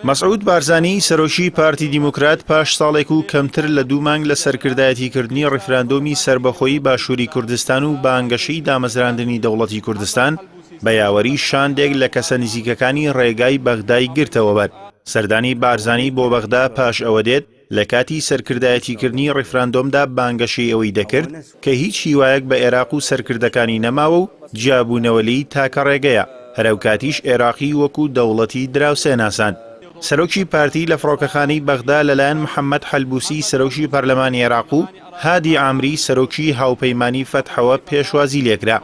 مەسعود بارزانی سەرۆکی پارتی دیموکرات پاش ساڵێک و کەمتر لە 2 مانگ لە سەرکردایەتیکردنی ڕیفراندۆمی سربەخۆیی باشووری کوردستان و بانگەشەی دامەزراندنی دەوڵەتی کوردستان بە یاوەری شاندێک لە کەسە نزیکەکانی ڕێگای بەغدای گرتەوە بەر. سەردانی بارزانی بۆ بەغدا پاش ئەوە دێت لە کاتی سەرکردایەتیکردنی ڕیفراندۆمدا بانگەشەی ئەوەی دەکرد کە هیچ هیوایەک بە عێراق و سەرکردەکانی نەماوە و جیابوونەوەلی تاکە ڕێگەیە، هەرەو کاتیش عێراقی وەکو دەوڵەتی دراوسێناسان. سەرۆکی پارتی لە فڕۆکەخانەی بەغدا لەلایەن محەممەد حەلبوسی سەرۆکی پەرلەمانی عێراق و هادی عامری سەرۆکی هاوپەیمانی فەتحەوە پێشوازی لێکرا.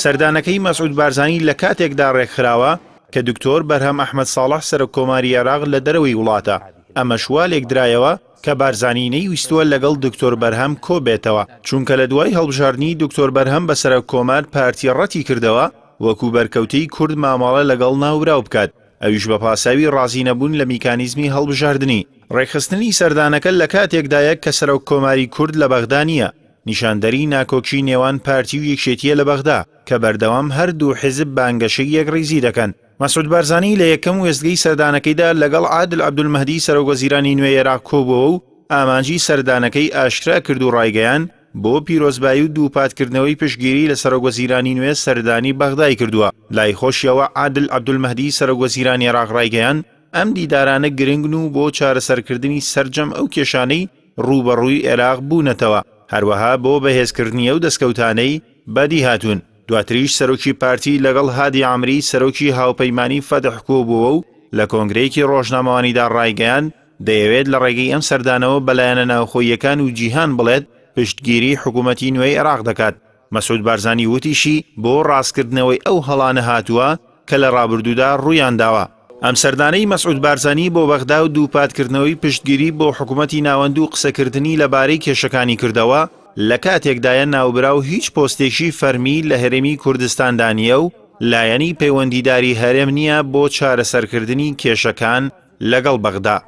سەردانەکەی مەسعود بارزانی لە کاتێکدا ڕێکخراوە کە دکتۆر بەرهەم ئەحمەد ساڵح سەرۆکۆماری عێراق لە دەرەوەی وڵاتە. ئەمە شوا لێکدرایەوە کە بارزانی نەیویستووە لەگەڵ دکتۆر بەرهەم کۆ بێتەوە، چونکە لە دوای هەڵبژاردننی دکتۆر بەرهەم بە سەرۆککۆمار پارتی ڕەتی کردەوە وەکو بەرکەوتەی کورد ماماڵە لەگەڵ ناوراو بکات، ئەویش بە پاساوی ڕازی نەبوون لە میکانیزمی هەڵبژاردننی. ڕێکخستنی سەردانەکە لە کاتێکدایە کە سەرۆککۆماری کورد لە بەغدا نییە، نیشاندەری ناکۆکی نێوان پارتی و یەکشێتیە لە بەغدا کە بەردەوام هەردوو حیزب بانگەشەی یەکڕیزی دەکەن. مەسعود بارزانی لە یەکەم وێستگەی سەردانەکەیدا لەگەڵ عادل عەبدولمەهدی سەرۆکوەزیرانی نوێی عێراق کۆبووە و ئامانجی سەردانەکەی ئاشکرا کرد و ڕایگەیان بۆ پیرۆزبایی و دووپاتکردنەوەی پشتگیری لە سەرۆکوەزیرانی نوێ سەردانی بەغدای کردووە. لای خۆشیەوە عادل عەبدولمەهدی سەرۆکوەزیرانی عێراق ڕایگەیان ئەم دیدارانە گرنگن و بۆ چارەسەرکردنی سەرجەم ئەو کێشانەی ڕوبەڕووی عێراق بوونەتەوە، هەروەها بۆ بەهێزکردنی ئەو دەستکەوتانەی بەدی هاتوون. دواتریش سەرۆکی پارتی لەگەڵ هادی عامری سەرۆکی هاوپەیمانی فەتح کۆبووە و لە کۆنگرەیەکی ڕۆژنامەوانیدا ڕایگەیان دەیەوێت لە ڕێگەی ئەم سەردانەوە بەلایەنە ناوخۆییەکان و جیهان بڵێت پشتگیری حکوومەتی نوێی عێراق دەکات. مەسعود بارزانی وتیشی بۆ ڕاستکردنەوەی ئەو هەڵانە هاتووە کە لە ڕابردوودا ڕوویان داوە. ئەم سەردانەی مەسعود بارزانی بۆ بەغدا و دووپاتکردنەوەی پشتگیری بۆ حکوومەتی ناوەند و قسەکردنی لەبارەی کێشەکانی کردەوە لە کاتێکدایە ناوبرا و هیچ پۆستێکی فەرمی لە هەرێمی کوردستاندا نییە و لایەنی پەیوەندیداری هەرێم نییە بۆ چارەسەرکردنی کێشەکان لەگەڵ بەغدا.